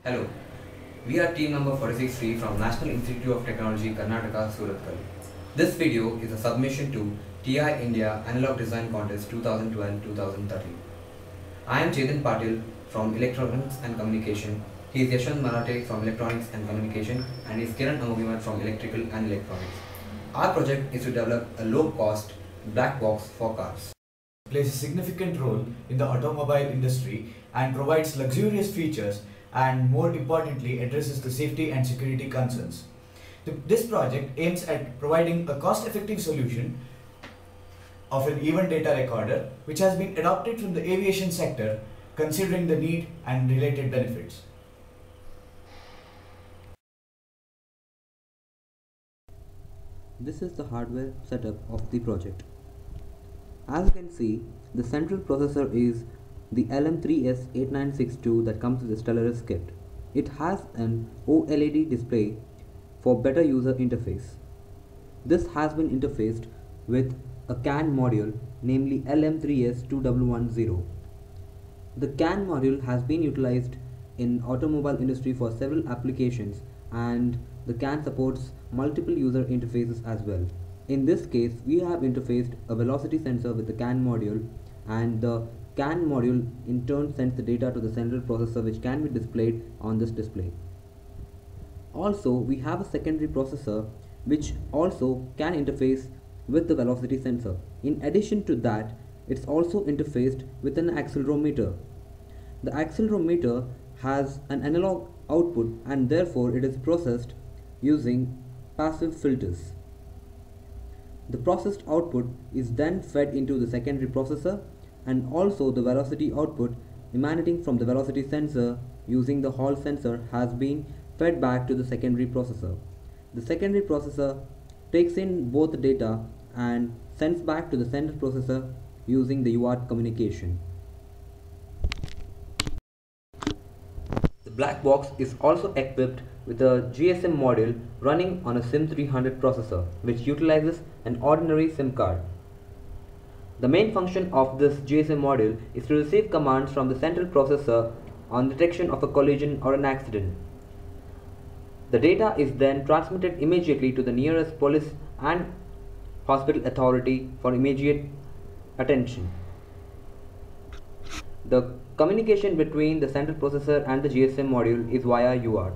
Hello, we are team number 46 from National Institute of Technology, Karnataka, Surathkal. This video is a submission to TI India Analog Design Contest 2012-2013. I am Chetan Patil from Electronics and Communication. He is Yashwant Marathe from Electronics and Communication and he is Kiran Amogimat from Electrical and Electronics. Our project is to develop a low-cost black box for cars. Plays a significant role in the automobile industry and provides luxurious features and, more importantly, addresses the safety and security concerns. This project aims at providing a cost-effective solution of an event data recorder which has been adopted from the aviation sector considering the need and related benefits. This is the hardware setup of the project. As you can see, the central processor is the LM3S8962 that comes with the Stellaris kit. It has an OLED display for better user interface. This has been interfaced with a CAN module, namely LM3S2110. The CAN module has been utilized in automobile industry for several applications and the CAN supports multiple user interfaces as well. In this case, we have interfaced a velocity sensor with the CAN module and the CAN module in turn sends the data to the central processor which can be displayed on this display. Also, we have a secondary processor which also can interface with the velocity sensor. In addition to that, it's also interfaced with an accelerometer. The accelerometer has an analog output and therefore it is processed using passive filters. The processed output is then fed into the secondary processor and also the velocity output emanating from the velocity sensor using the Hall sensor has been fed back to the secondary processor. The secondary processor takes in both the data and sends back to the central processor using the UART communication. The black box is also equipped with a GSM module running on a SIM300 processor which utilizes an ordinary SIM card. The main function of this GSM module is to receive commands from the central processor on detection of a collision or an accident. The data is then transmitted immediately to the nearest police and hospital authority for immediate attention. The communication between the central processor and the GSM module is via UART.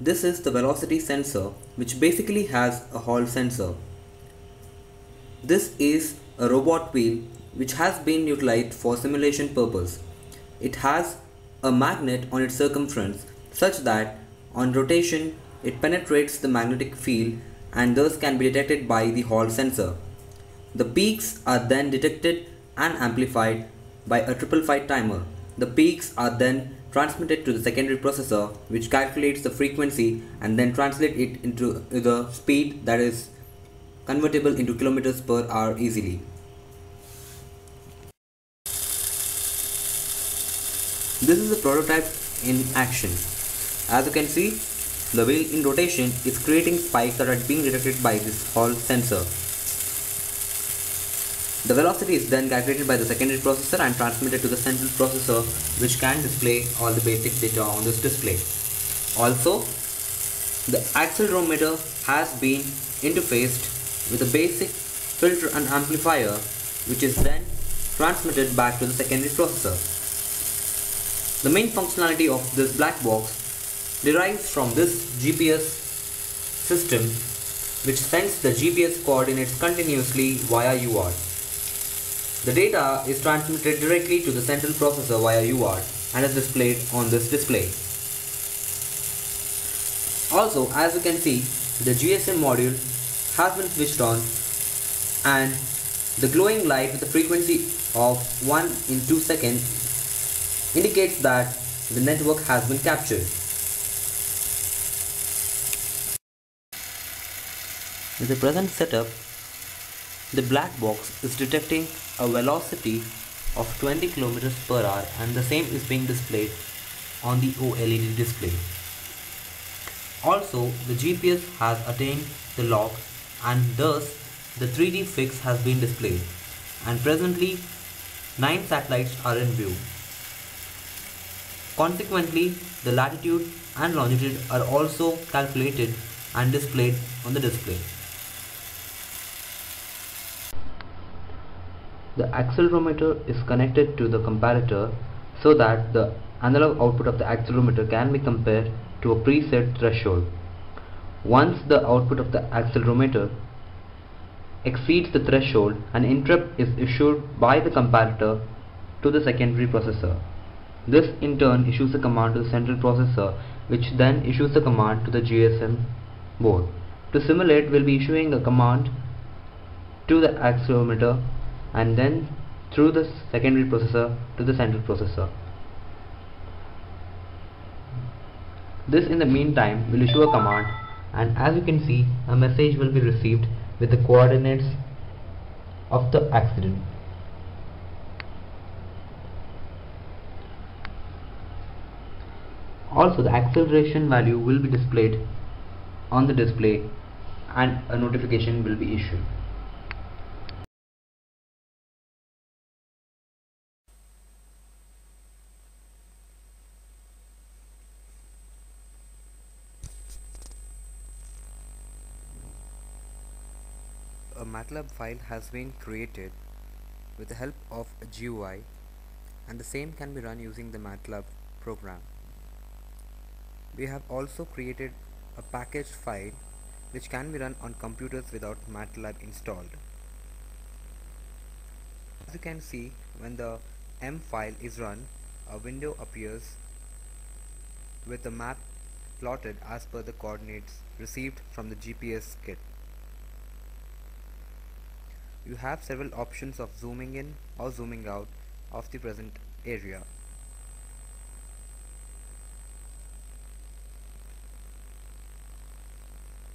This is the velocity sensor which basically has a Hall sensor. This is a robot wheel which has been utilized for simulation purpose. It has a magnet on its circumference such that on rotation it penetrates the magnetic field and thus can be detected by the Hall sensor. The peaks are then detected and amplified by a 555 timer. The peaks are then transmitted to the secondary processor which calculates the frequency and then translate it into the speed that is convertible into kilometers per hour easily. This is the prototype in action. As you can see, the wheel in rotation is creating spikes that are being detected by this Hall sensor. The velocity is then calculated by the secondary processor and transmitted to the central processor which can display all the basic data on this display. Also, the accelerometer has been interfaced with a basic filter and amplifier which is then transmitted back to the secondary processor. The main functionality of this black box derives from this GPS system which sends the GPS coordinates continuously via UART. The data is transmitted directly to the central processor via UART and is displayed on this display. Also, as you can see, the GSM module has been switched on and the glowing light with a frequency of 1 in 2 seconds indicates that the network has been captured. With the present setup, the black box is detecting a velocity of 20 km per hour and the same is being displayed on the OLED display. Also, the GPS has attained the lock and thus the 3D fix has been displayed and presently 9 satellites are in view. Consequently, the latitude and longitude are also calculated and displayed on the display. The accelerometer is connected to the comparator so that the analog output of the accelerometer can be compared to a preset threshold. Once the output of the accelerometer exceeds the threshold, an interrupt is issued by the comparator to the secondary processor. This in turn issues a command to the central processor, which then issues the command to the GSM board. To simulate, we'll be issuing a command to the accelerometer and then through the secondary processor to the central processor. This in the meantime will issue a command, and as you can see, a message will be received with the coordinates of the accident. Also, the acceleration value will be displayed on the display and a notification will be issued. A MATLAB file has been created with the help of a GUI, and the same can be run using the MATLAB program. We have also created a packaged file which can be run on computers without MATLAB installed. As you can see, when the M file is run, a window appears with the map plotted as per the coordinates received from the GPS kit. You have several options of zooming in or zooming out of the present area.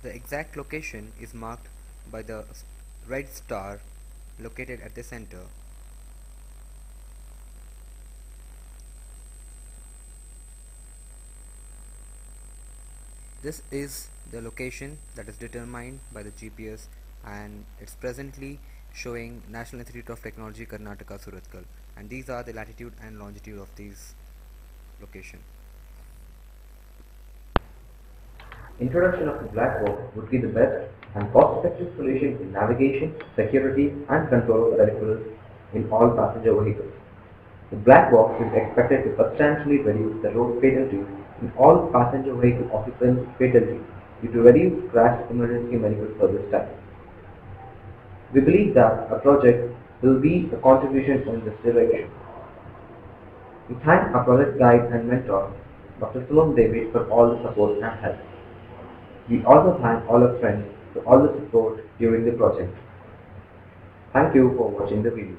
The exact location is marked by the red star located at the center. This is the location that is determined by the GPS, and it's presently showing National Institute of Technology, Karnataka, Surathkal, and these are the latitude and longitude of these locations. Introduction of the black box would be the best and cost-effective solution in navigation, security, and control of peripherals in all passenger vehicles. The black box is expected to substantially reduce the road fatalities in all passenger vehicle occupant fatalities due to reduced crash emergency medical service time. We believe that a project will be a contribution in this direction. We thank our project guide and mentor, Dr. Sulom David, for all the support and help. We also thank all our friends for all the support during the project. Thank you for watching the video.